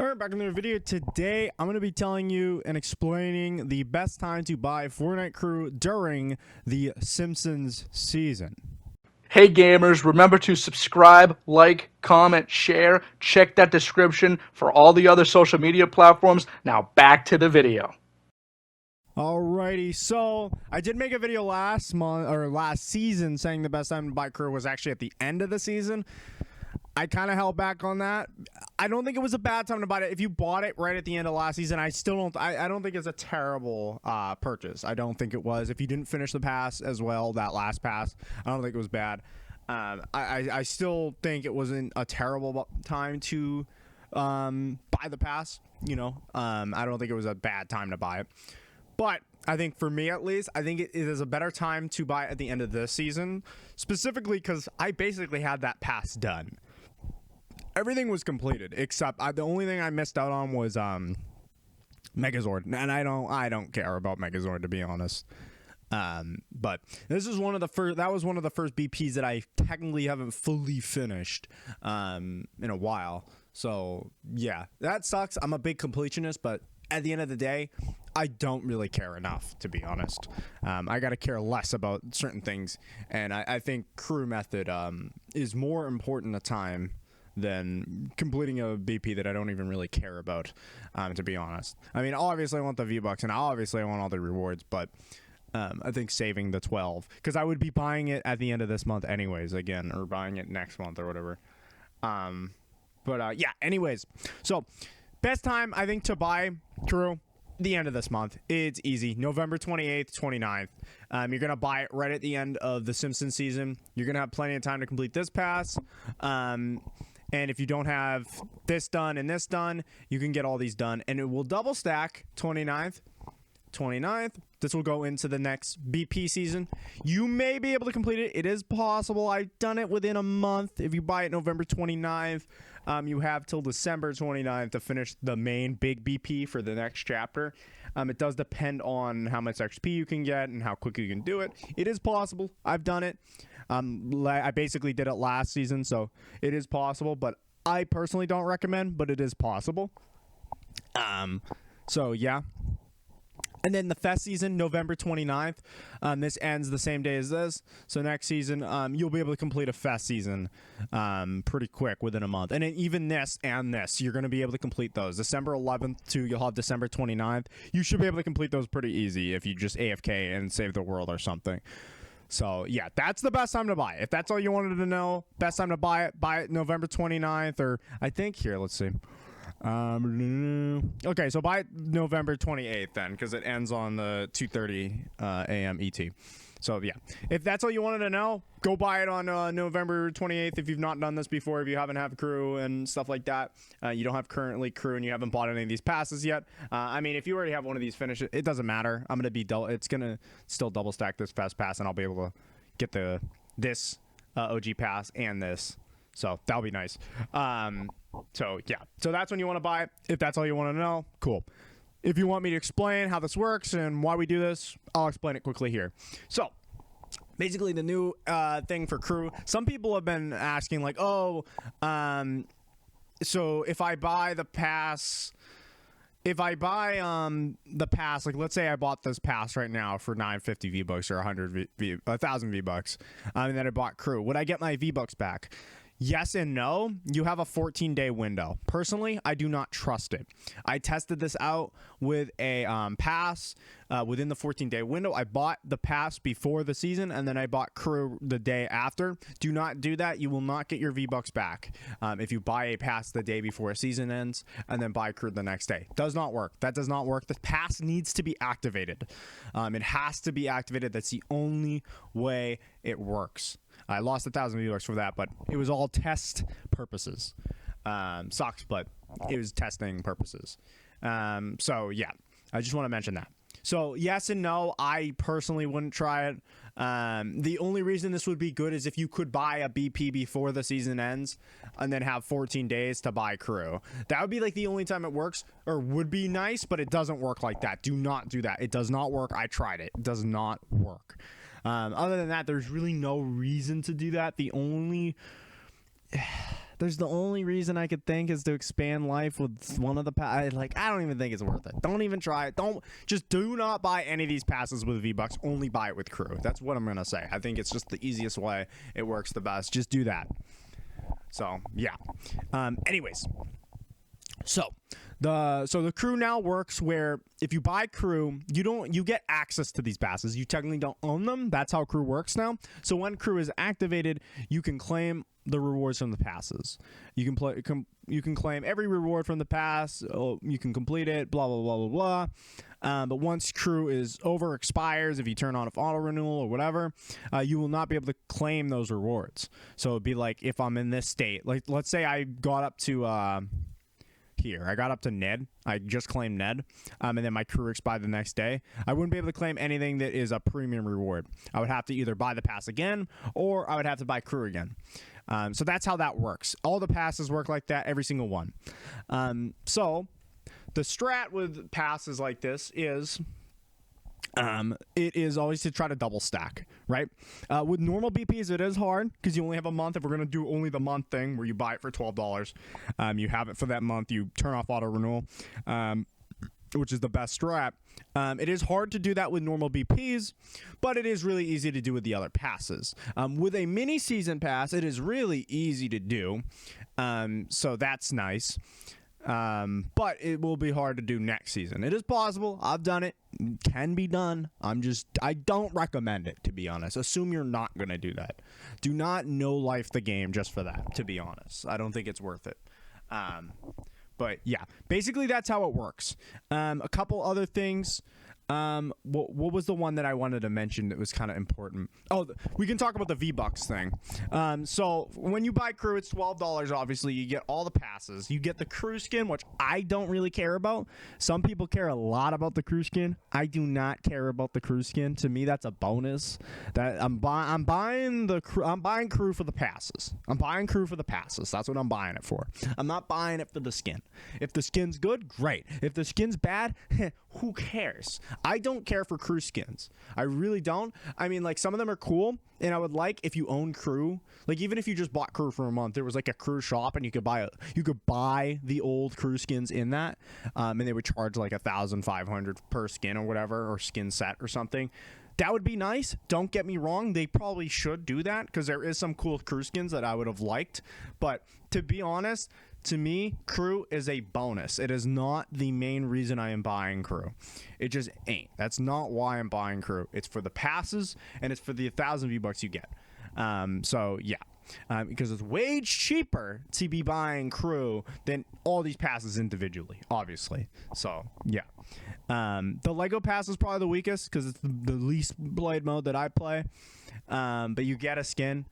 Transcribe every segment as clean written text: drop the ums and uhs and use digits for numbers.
Alright, back in the video. Today, I'm going to be telling you and explaining the best time to buy Fortnite crew during the Simpsons season. Hey gamers, remember to subscribe, like, comment, share. Check that description for all the other social media platforms. Now back to the video. Alrighty, so I did make a video last season saying the best time to buy crew was actually at the end of the season. I kind of held back on that. I don't think it was a bad time to buy it. If you bought it right at the end of last season, I still don't. I don't think it's a terrible purchase. I don't think it was. If you didn't finish the pass as well, that last pass, I don't think it was bad. I still think it wasn't a terrible time to buy the pass. I don't think it was a bad time to buy it. But I think for me, at least, I think it is a better time to buy at the end of this season, specifically because I basically had that pass done. Everything was completed except the only thing I missed out on was Megazord, and I don't care about Megazord, to be honest. But this is one of the first. That was one of the first BPs that I technically haven't fully finished in a while. So yeah, that sucks. I'm a big completionist, but at the end of the day, I don't really care enough, to be honest. I gotta care less about certain things, and I think crew method is more important a time than completing a BP that I don't even really care about, to be honest. I mean, obviously I want the V-Bucks, and obviously I want all the rewards, but I think saving the 12, because I would be buying it at the end of this month anyways, again, or buying it next month or whatever. Yeah, anyways. So, best time, I think, to buy crew, the end of this month. It's easy. November 28th, 29th. You're going to buy it right at the end of the Simpsons season. You're going to have plenty of time to complete this pass. And if you don't have this done and this done, you can get all these done. And it will double stack 29th. This will go into the next BP season. You may be able to complete it. It is possible. I've done it within a month. If you buy it November 29th, you have till December 29th to finish the main big BP for the next chapter. It does depend on how much XP you can get and how quick you can do it. It is possible. I've done it. I basically did it last season, so it is possible, but I personally don't recommend, but it is possible. So yeah. And then the Fest season, November 29th. This ends the same day as this. So next season, you'll be able to complete a Fest season pretty quick, within a month. And then even this and this, you're going to be able to complete those. December 11th to you'll have December 29th. You should be able to complete those pretty easy if you just AFK and save the world or something. So yeah, that's the best time to buy it. If that's all you wanted to know, best time to buy it November 29th, or I think here, let's see. Okay, so by November 28th then, because it ends on the 2:30 a.m. ET. So yeah, if that's all you wanted to know, go buy it on November 28th. If you've not done this before, if you haven't have crew and stuff like that, you don't have currently crew and you haven't bought any of these passes yet. I mean, if you already have one of these finished, it doesn't matter. I'm gonna be it's gonna still double stack this fast pass, and I'll be able to get this OG pass and this. So that'll be nice. So yeah, so that's when you want to buy it. If that's all you want to know, cool. If you want me to explain how this works and why we do this, I'll explain it quickly here. So basically the new thing for crew, some people have been asking like, so if I buy the pass, like let's say I bought this pass right now for 950 V-Bucks or 1,000 V-Bucks, and then I bought crew, would I get my V-Bucks back? Yes and no. You have a 14-day window. Personally, I do not trust it. I tested this out with a pass within the 14-day window. I bought the pass before the season, and then I bought crew the day after. Do not do that. You will not get your V-Bucks back if you buy a pass the day before a season ends and then buy crew the next day. Does not work. That does not work. The pass needs to be activated. It has to be activated. That's the only way it works. I lost 1,000 V-Bucks for that, but it was all test purposes. Sucks, but it was testing purposes. So yeah, I just want to mention that. So yes and no, I personally wouldn't try it. The only reason this would be good is if you could buy a BP before the season ends and then have 14 days to buy crew. That would be like the only time it works, or would be nice, but it doesn't work like that. Do not do that. It does not work. I tried it. It does not work. Other than that, there's really no reason to do that. The only There's the only reason I could think is to expand life with one of the I don't even think it's worth it. Don't even try it. Do not buy any of these passes with V-Bucks. Only buy it with crew. That's what I'm gonna say. I think it's just the easiest way. It works the best. Just do that. So yeah. Anyways. So the crew now works where if you buy crew, you get access to these passes. You technically don't own them. That's how crew works now. So when crew is activated, you can claim the rewards from the passes. You can claim every reward from the pass. You can complete it. Blah blah blah blah blah. But once crew is expires, if you turn on auto renewal or whatever, you will not be able to claim those rewards. So it'd be like if I'm in this state, like let's say I got up to here. I got up to Ned. I just claimed Ned, and then my crew expired the next day. I wouldn't be able to claim anything that is a premium reward. I would have to either buy the pass again, or I would have to buy crew again. So that's how that works. All the passes work like that, every single one. So the strat with passes like this is it is always to try to double stack, right? With normal BPs, it is hard because you only have a month. If we're going to do only the month thing where you buy it for $12, you have it for that month, you turn off auto renewal, which is the best strat. It is hard to do that with normal BPs, but it is really easy to do with the other passes. With a mini season pass, it is really easy to do, so that's nice. But it will be hard to do next season. It is possible. I've done it. Can be done. I don't recommend it, to be honest. Assume you're not going to do that. Do not no life the game just for that, to be honest. I don't think it's worth it. But yeah, basically that's how it works. A couple other things. What was the one that I wanted to mention that was kind of important? Oh, we can talk about the V-Bucks thing. So when you buy crew, it's $12. Obviously, you get all the passes. You get the crew skin, which I don't really care about. Some people care a lot about the crew skin. I do not care about the crew skin. To me, that's a bonus. That I'm buying crew for the passes. I'm buying crew for the passes. That's what I'm buying it for. I'm not buying it for the skin. If the skin's good, great. If the skin's bad, who cares? I don't care for crew skins. I really don't. I mean, like, some of them are cool, and I would like if you own crew. Like, even if you just bought crew for a month, there was like a crew shop, and you could buy the old crew skins in that, and they would charge like $1,500 per skin or whatever, or skin set or something. That would be nice. Don't get me wrong. They probably should do that because there is some cool crew skins that I would have liked. But to be honest, to me, crew is a bonus. It is not the main reason I am buying crew. It just ain't. That's not why I'm buying crew. It's for the passes, and it's for the 1,000 V-Bucks you get. So yeah. Because it's way cheaper to be buying crew than all these passes individually, obviously. So yeah. The Lego pass is probably the weakest because it's the least played mode that I play. But you get a skin,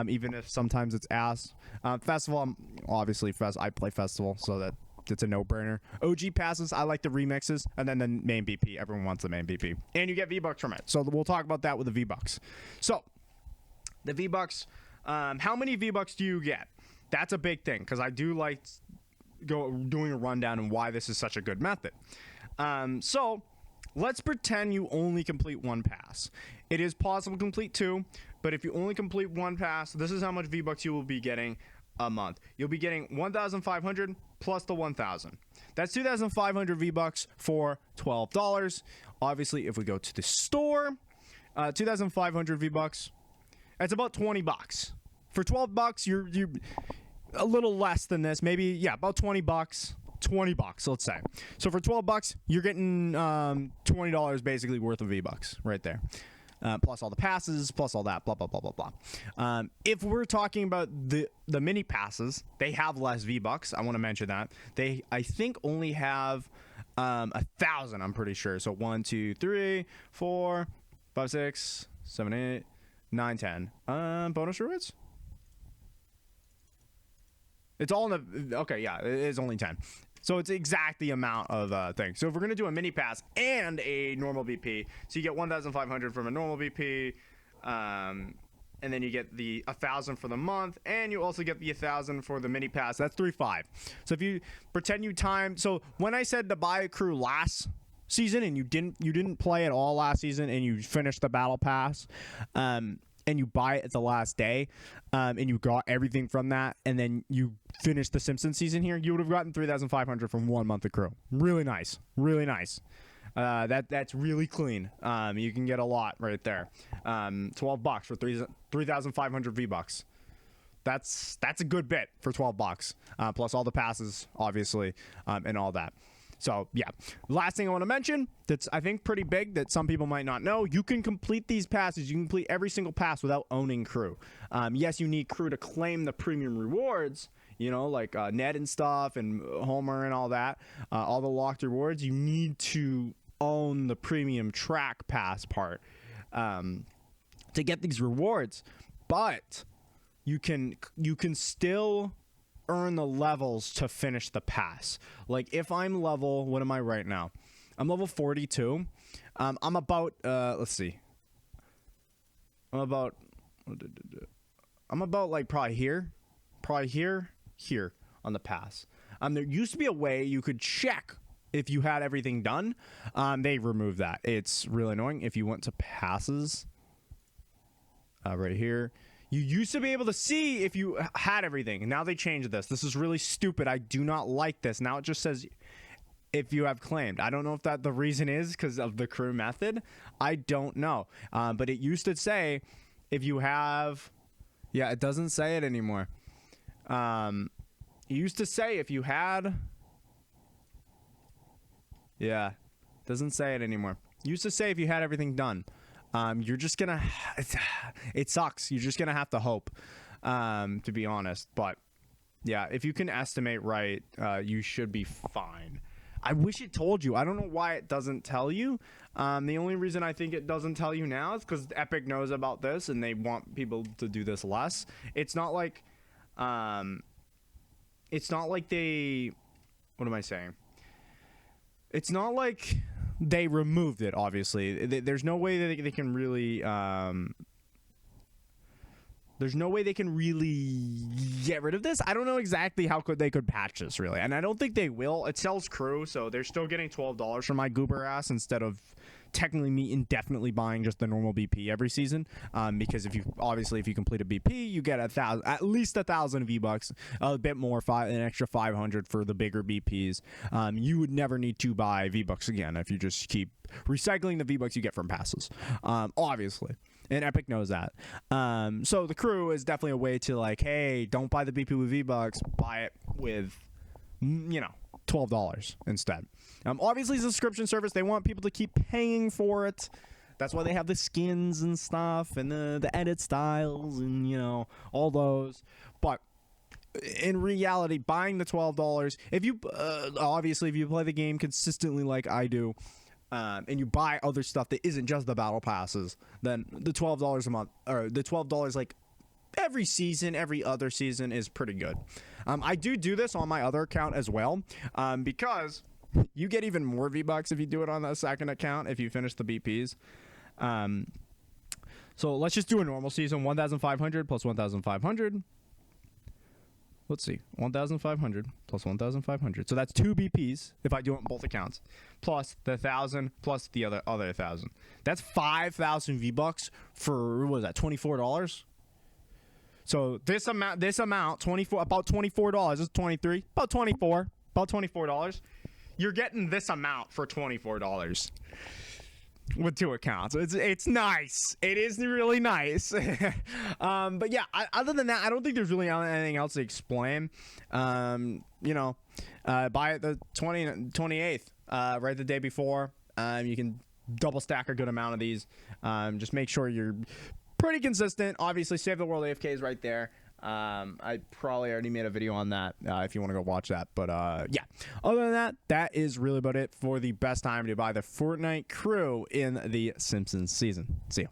even if sometimes it's ass. Festival, I play Festival, so that it's a no-brainer. OG passes, I like the remixes, and then the main BP. Everyone wants the main BP. And you get V-Bucks from it. So we'll talk about that with the V-Bucks. So, the V-Bucks, how many V-Bucks do you get? That's a big thing, because I do like doing a rundown on why this is such a good method. So, let's pretend you only complete one pass. It is possible to complete two, but if you only complete one pass, this is how much V-Bucks you will be getting a month. You'll be getting 1,500 plus the 1,000. That's 2,500 V-Bucks for $12. Obviously, if we go to the store, 2,500 V-Bucks, that's about $20. For $12, you're a little less than this. Maybe, yeah, about $20. $20, let's say. So for $12, you're getting $20 basically worth of V-Bucks right there. Plus all the passes, plus all that, blah, blah, blah, blah, blah. If we're talking about the mini passes, they have less V-Bucks. I want to mention that. They, I think, only have 1,000, I'm pretty sure. So 1, 2, 3, 4, 5, 6, 7, 8, 9, 10. Bonus rewards? It's all in the... Okay, yeah, it is only 10. So it's exact the amount of things. So if we're going to do a mini pass and a normal BP, so you get 1,500 from a normal BP, and then you get the 1,000 for the month, and you also get the 1,000 for the mini pass. That's 3,500. So if you pretend you time... So when I said to buy a crew last season and you didn't play at all last season and you finished the battle pass, and you buy it at the last day, and you got everything from that, and then you finish the Simpsons season here, you would have gotten 3,500 from 1 month of crew. Really nice, really nice. That's really clean. You can get a lot right there. $12 for 3,500 V-Bucks. That's a good bit for $12, plus all the passes, obviously, and all that. So, yeah. Last thing I want to mention that's, I think, pretty big that some people might not know. You can complete these passes. You can complete every single pass without owning crew. Yes, you need crew to claim the premium rewards, you know, like Ned and stuff and Homer and all that. All the locked rewards. You need to own the premium track pass part to get these rewards. But you can still earn the levels to finish the pass. Like if I'm level, what am I right now? I'm level 42. I'm about let's see. I'm about like probably here on the pass. There used to be a way you could check if you had everything done. They removed that. It's really annoying. If you went to passes right here, you used to be able to see if you had everything, and now they changed this. This is really stupid. I do not like this. Now it just says if you have claimed. I don't know if that the reason is because of the crew method. I don't know. But it used to say if you have... Yeah, it doesn't say it anymore. It used to say if you had... Yeah, it doesn't say it anymore. It used to say if you had everything done. You're just gonna, it sucks. You're just gonna have to hope, to be honest. But yeah, if you can estimate right, you should be fine. I wish it told you. I don't know why it doesn't tell you. The only reason I think it doesn't tell you now is because Epic knows about this and they want people to do this less. It's not like they, what am I saying? It's not like they removed it, obviously. There's no way that they can really... there's no way they can really get rid of this. I don't know exactly how they could patch this, really. And I don't think they will. It sells crew, so they're still getting $12 from my goober ass instead of technically me indefinitely buying just the normal BP every season. Because if you complete a BP, you get at least 1,000 V-Bucks, a bit more, an extra 500 for the bigger BPs. You would never need to buy V-Bucks again if you just keep recycling the V-Bucks you get from passes. Obviously. And Epic knows that. So the crew is definitely a way to like, hey, don't buy the BP with V-Bucks, buy it with, $12 instead. Obviously, it's a subscription service. They want people to keep paying for it. That's why they have the skins and stuff and the edit styles and, all those. But in reality, buying the $12, if you, obviously, if you play the game consistently like I do, and you buy other stuff that isn't just the battle passes, then the $12 a month, or the $12 like every season, every other season is pretty good. I do this on my other account as well, because you get even more V-Bucks if you do it on the second account if you finish the BPs. So let's just do a normal season, 1,500 plus 1,500. Let's see, 1,500 plus 1,500. So that's 2 BPs if I do it on both accounts, plus the 1,000 plus the other 1,000. That's 5,000 V-Bucks for, what was that, $24? So this amount, about $24. It's 23, about $24. You're getting this amount for $24 with 2 accounts. It's nice. It is really nice. But yeah, other than that, I don't think there's really anything else to explain. Buy it the 28th, right the day before. You can double stack a good amount of these. Just make sure you're pretty consistent. Obviously, Save the World AFK is right there. I probably already made a video on that if you want to go watch that. But yeah, other than that is really about it for the best time to buy the Fortnite crew in the Simpsons season. See ya.